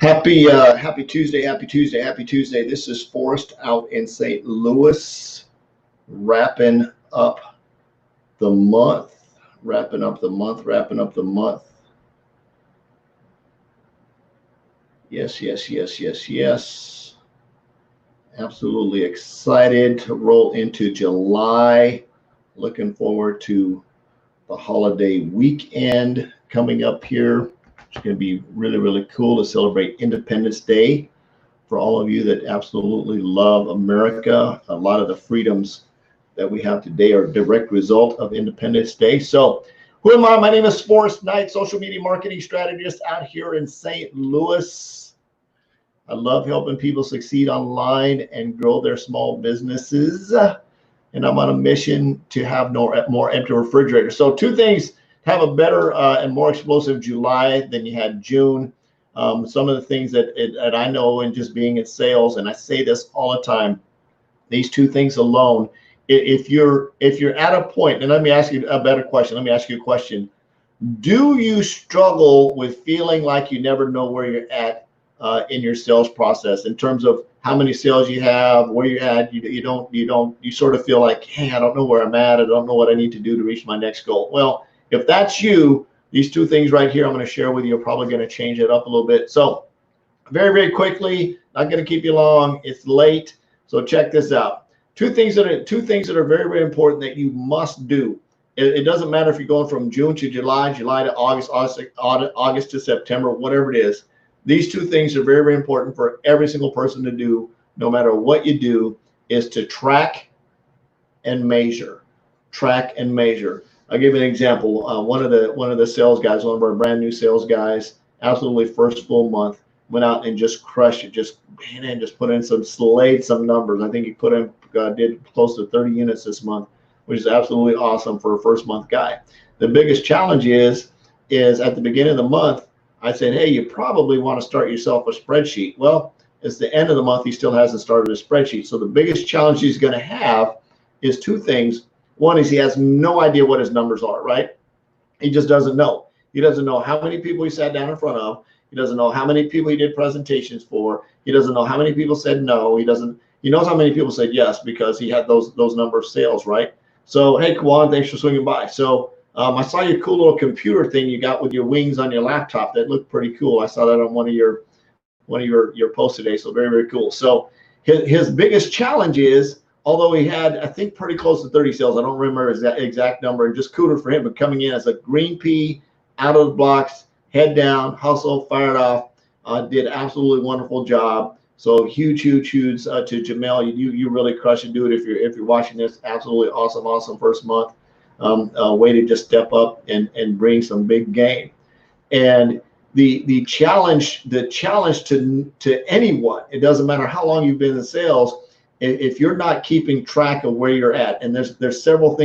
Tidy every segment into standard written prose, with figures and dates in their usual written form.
Happy Tuesday, happy Tuesday, happy Tuesday. This is Forrest out in St. Louis, wrapping up the month, wrapping up the month, wrapping up the month. Yes, yes, yes, yes, yes. Absolutely excited to roll into July. Looking forward to the holiday weekend coming up here. It's going to be really, really cool to celebrate Independence Day. For all of you that absolutely love America, a lot of the freedoms that we have today are a direct result of Independence Day. So, who am I? My name is Forrest Knight, social media marketing strategist out here in St. Louis. I love helping people succeed online and grow their small businesses. And I'm on a mission to have more empty refrigerators. So, two things to have a better and more explosive July than you had June. Some of the things that I know in just being in sales, and I say this all the time, these two things alone, if you're at a point, and let me ask you a better question. Let me ask you a question. Do you struggle with feeling like you never know where you're at in your sales process in terms of how many sales you have, where you're at? You sort of feel like, hey, I don't know where I'm at. I don't know what I need to do to reach my next goal. Well, if that's you, these two things right here I'm going to share with you are probably going to change it up a little bit. So very, very quickly, not going to keep you long. It's late. So check this out. Two things that are very, very important that you must do. It doesn't matter if you're going from June to July, July to August to September, whatever it is. These two things are very, very important for every single person to do, no matter what you do, is to track and measure. Track and measure. I'll give you an example. One of the sales guys, one of our brand new sales guys, absolutely first full month, went out and just crushed it. Just put in some numbers. I think he did close to 30 units this month, which is absolutely awesome for a first month guy. The biggest challenge is at the beginning of the month, I said, hey, you probably want to start yourself a spreadsheet. Well, it's the end of the month. He still hasn't started a spreadsheet. So the biggest challenge he's going to have is two things. One is he has no idea what his numbers are, right? He just doesn't know. He doesn't know how many people he sat down in front of. He doesn't know how many people he did presentations for. He doesn't know how many people said no. He knows how many people said yes because he had those number of sales, right? So, hey, Kwan, thanks for swinging by. So I saw your cool little computer thing you got with your wings on your laptop. That looked pretty cool. I saw that on one of your posts today. So very, very cool. So his biggest challenge is, although he had, I think, pretty close to 30 sales, I don't remember his exact number, and just kudos for him, but coming in as a green pea, out of the blocks, head down, hustle, fired off, did absolutely wonderful job. So huge to Jamel. You really crushed and do it if you're watching this. Absolutely awesome first month. Way to just step up and bring some big game. And the challenge to anyone, it doesn't matter how long you've been in sales, if you're not keeping track of where you're at, and there's several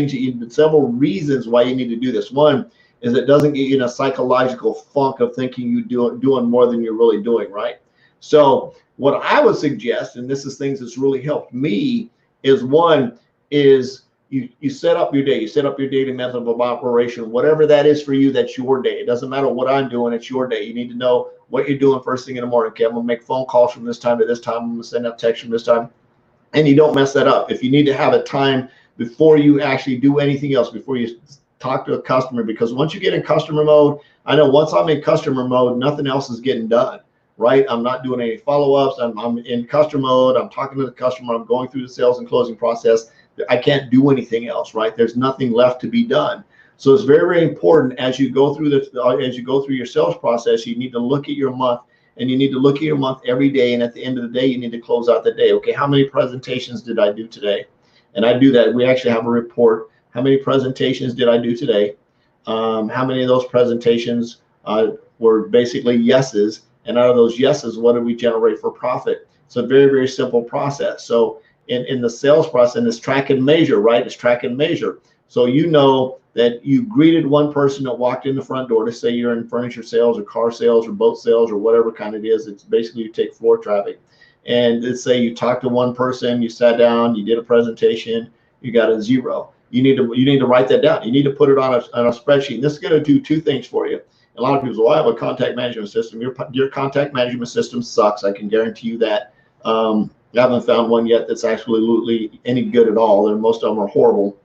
reasons why you need to do this. One is it doesn't get you in a psychological funk of thinking you're doing more than you're really doing, right? So what I would suggest, and this is things that's really helped me, is one is you set up your day. You set up your daily method of operation, whatever that is for you. That's your day. It doesn't matter what I'm doing. It's your day. You need to know what you're doing first thing in the morning. Okay, I'm gonna make phone calls from this time to this time. I'm gonna send out texts from this time. And you don't mess that up. If you need to have a time before you actually do anything else, before you talk to a customer, because once you get in customer mode, I know once I'm in customer mode, nothing else is getting done, right? I'm not doing any follow-ups. I'm in customer mode. I'm talking to the customer. I'm going through the sales and closing process. I can't do anything else, right? There's nothing left to be done. So it's very, very important as you go through your sales process, you need to look at your month. And you need to look at your month every day. And at the end of the day, you need to close out the day. Okay, how many presentations did I do today? And I do that. We actually have a report. How many presentations did I do today? How many of those presentations were basically yeses? And out of those yeses, what did we generate for profit? It's a very, very simple process. So in the sales process, and it's track and measure, right? It's track and measure. So you know that you greeted one person that walked in the front door. To say you're in furniture sales or car sales or boat sales or whatever kind it is. It's basically you take floor traffic. And let's say you talked to one person, you sat down, you did a presentation, you got a 0. You need to write that down. You need to put it on a spreadsheet. And this is going to do two things for you. A lot of people say, well, I have a contact management system. Your contact management system sucks. I can guarantee you that. I haven't found one yet that's absolutely any good at all. And most of them are horrible.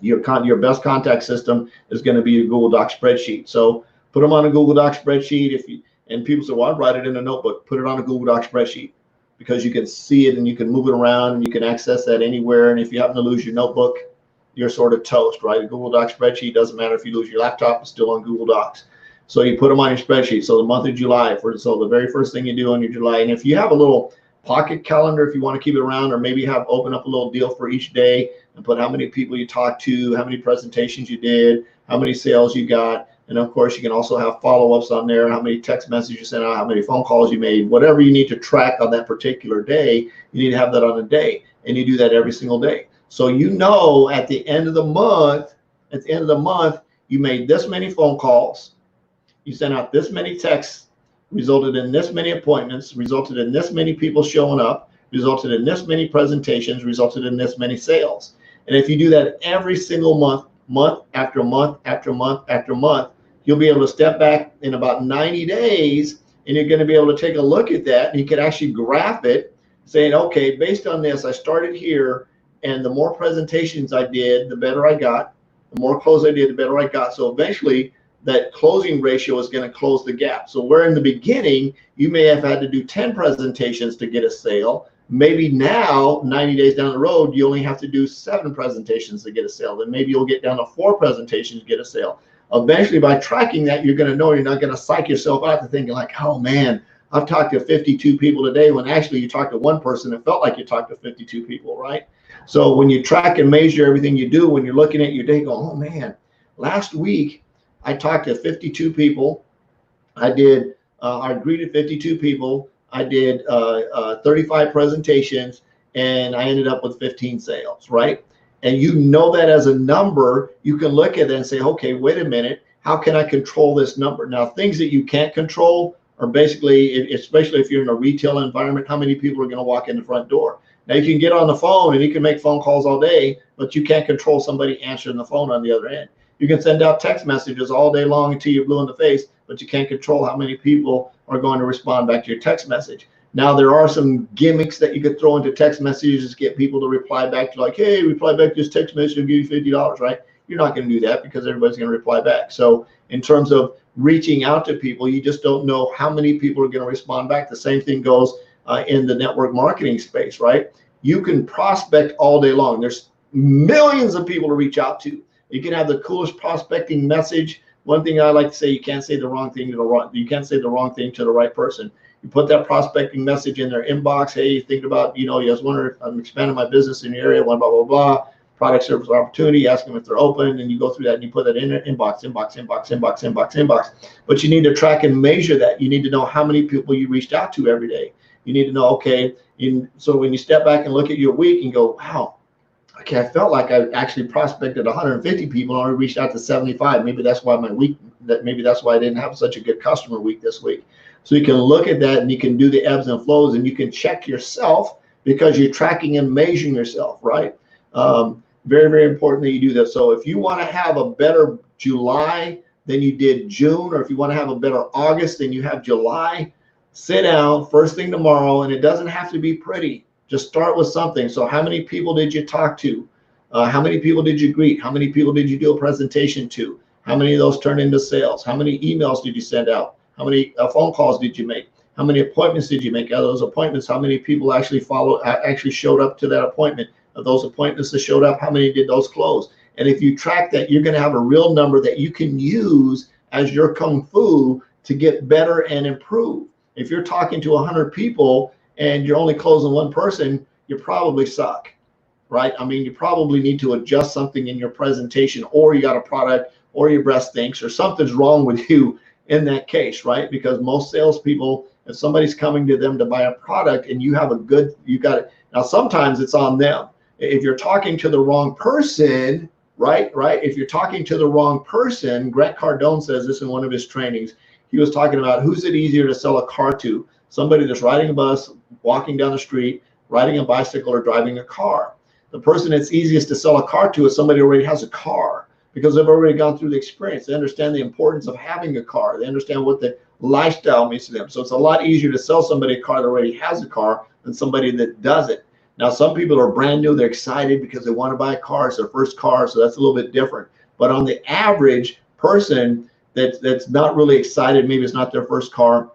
Your best contact system is going to be a Google Doc spreadsheet. So put them on a Google Doc spreadsheet. And people say, well, I'd write it in a notebook. Put it on a Google Doc spreadsheet, because you can see it and you can move it around and you can access that anywhere. And if you happen to lose your notebook, you're sort of toast, right? A Google Doc spreadsheet doesn't matter if you lose your laptop, it's still on Google Docs. So you put them on your spreadsheet. So the month of July, so the very first thing you do on your July, and if you have a little pocket calendar, if you want to keep it around, or maybe open up a little deal for each day and put how many people you talked to, how many presentations you did, how many sales you got. And of course, you can also have follow-ups on there, how many text messages you sent out, how many phone calls you made, whatever you need to track on that particular day, you need to have that on a day. And you do that every single day. So you know at the end of the month, you made this many phone calls, you sent out this many texts, resulted in this many appointments, resulted in this many people showing up, resulted in this many presentations, resulted in this many sales. And if you do that every single month, month after month after month after month, you'll be able to step back in about 90 days and you're going to be able to take a look at that, and you can actually graph it, saying, okay, based on this, I started here, and the more presentations I did, the better I got. The more close I did, the better I got. So eventually that closing ratio is going to close the gap. So where in the beginning you may have had to do 10 presentations to get a sale, maybe now 90 days down the road you only have to do 7 presentations to get a sale. Then maybe you'll get down to 4 presentations to get a sale. Eventually, by tracking that, you're going to know you're not going to psych yourself out to thinking like, oh man, I've talked to 52 people today, when actually you talked to one person. It felt like you talked to 52 people, right? So when you track and measure everything you do, when you're looking at your day, go, oh man, last week I talked to 52 people. I greeted 52 people. I did 35 presentations, and I ended up with 15 sales, right? And you know that as a number, you can look at it and say, okay, wait a minute, how can I control this number? Now, things that you can't control are basically, especially if you're in a retail environment, how many people are going to walk in the front door? Now, you can get on the phone and you can make phone calls all day, but you can't control somebody answering the phone on the other end. You can send out text messages all day long until you're blue in the face, but you can't control how many people are going to respond back to your text message. Now, there are some gimmicks that you could throw into text messages to get people to reply back to, like, hey, reply back to this text message, I'll give you $50, right? You're not going to do that because everybody's going to reply back. So in terms of reaching out to people, you just don't know how many people are going to respond back. The same thing goes in the network marketing space, right? You can prospect all day long. There's millions of people to reach out to. You can have the coolest prospecting message. One thing I like to say, you can't say the wrong thing to the right person. You put that prospecting message in their inbox. Hey, think about, you was wondering if I'm expanding my business in the area, blah, blah, blah, product, service, opportunity, ask them if they're open, and you go through that and you put that in their inbox. But you need to track and measure that. You need to know how many people you reached out to every day. You need to know, okay, so when you step back and look at your week and go, wow, okay, I felt like I actually prospected 150 people and only reached out to 75. Maybe that's why maybe that's why I didn't have such a good customer week this week. So you can look at that and you can do the ebbs and flows, and you can check yourself because you're tracking and measuring yourself, right? Very, very important that you do that. So if you want to have a better July than you did June, or if you want to have a better August than you have July, sit down first thing tomorrow, and it doesn't have to be pretty. Just start with something. So how many people did you talk to? How many people did you greet? How many people did you do a presentation to? How many of those turned into sales? How many emails did you send out? How many phone calls did you make? How many appointments did you make? Out of those appointments, how many people actually showed up to that appointment? Of those appointments that showed up, how many did those close? And if you track that, you're going to have a real number that you can use as your kung fu to get better and improve. If you're talking to 100 people and you're only closing one person, you probably suck, right? I mean, you probably need to adjust something in your presentation, or you got a product, or your breast stinks, or something's wrong with you in that case, right? Because most salespeople, if somebody's coming to them to buy a product and you got it. Now, sometimes it's on them. If you're talking to the wrong person, right? If you're talking to the wrong person, Grant Cardone says this in one of his trainings. He was talking about, who's it easier to sell a car to? Somebody that's riding a bus, walking down the street, riding a bicycle, or driving a car. The person that's easiest to sell a car to is somebody who already has a car. because they've already gone through the experience. They understand the importance of having a car. They understand what the lifestyle means to them. So it's a lot easier to sell somebody a car that already has a car than somebody that doesn't. Now, some people are brand new. They're excited because they want to buy a car. It's their first car, so that's a little bit different. But on the average person that's not really excited, maybe it's not their first car,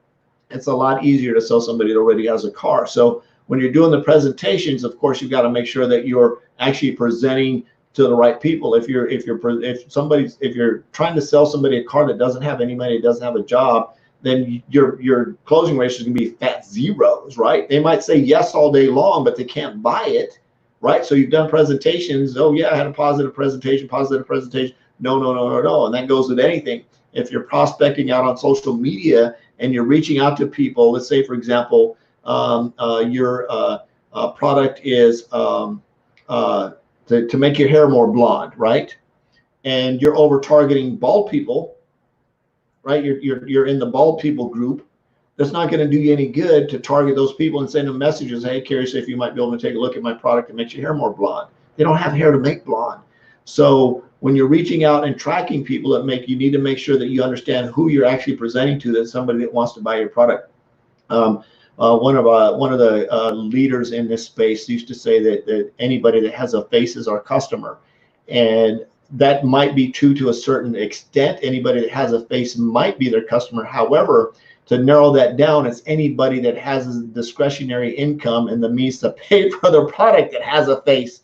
it's a lot easier to sell somebody that already has a car. So when you're doing the presentations, of course, you've got to make sure that you're actually presenting to the right people. If you're trying to sell somebody a car that doesn't have any money, doesn't have a job, then your closing ratio is going to be fat zeros, right? They might say yes all day long, but they can't buy it, right? So you've done presentations. Oh yeah, I had a positive presentation. No, and that goes with anything. If you're prospecting out on social media and you're reaching out to people, let's say for example, your product is to make your hair more blonde, right? And you're over targeting bald people, right? You're in the bald people group. That's not going to do you any good to target those people and send them messages. Hey, curious if you might be able to take a look at my product that makes your hair more blonde. They don't have hair to make blonde. So when you're reaching out and tracking people you need to make sure that you understand who you're actually presenting to, that's somebody that wants to buy your product. One of the leaders in this space used to say that anybody that has a face is our customer, and that might be true to a certain extent. Anybody that has a face might be their customer. However, to narrow that down, it's anybody that has a discretionary income and the means to pay for their product that has a face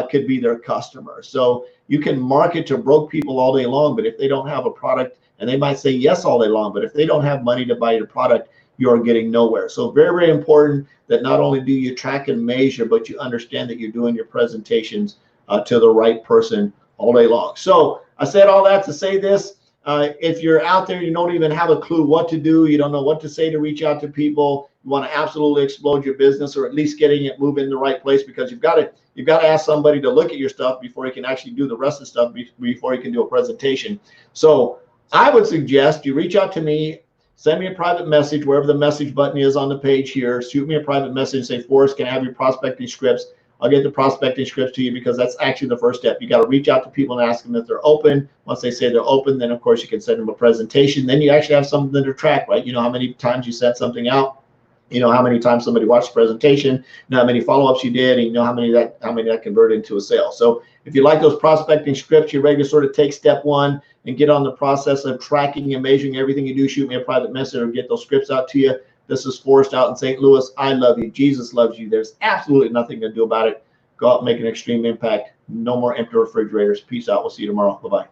could be their customer. So you can market to broke people all day long, but if they don't have a product, and they might say yes all day long, but if they don't have money to buy your product, you're getting nowhere. So very, very important that not only do you track and measure, but you understand that you're doing your presentations to the right person all day long. So I said all that to say this. If you're out there, you don't even have a clue what to do, you don't know what to say to reach out to people, you want to absolutely explode your business, or at least getting it moving in the right place, because you've got to ask somebody to look at your stuff before you can actually do the rest of the stuff, before you can do a presentation. So I would suggest you reach out to me, send me a private message, wherever the message button is on the page here. Shoot me a private message, say, Forrest, can I have your prospecting scripts? I'll get the prospecting scripts to you, because that's actually the first step. You got to reach out to people and ask them if they're open. Once they say they're open, then of course you can send them a presentation. Then you actually have something to track, right? You know how many times you sent something out. You know how many times somebody watched the presentation, you know how many follow-ups you did, and you know how many that converted into a sale. So if you like those prospecting scripts, you're ready to sort of take step one and get on the process of tracking and measuring everything you do, shoot me a private message or get those scripts out to you. This is Forrest out in St. Louis. I love you. Jesus loves you. There's absolutely nothing to do about it. Go out and make an extreme impact. No more empty refrigerators. Peace out. We'll see you tomorrow. Bye-bye.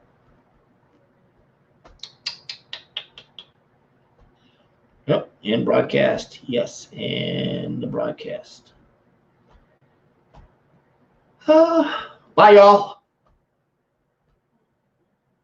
Yep, and broadcast. Yes, and the broadcast. Bye, y'all.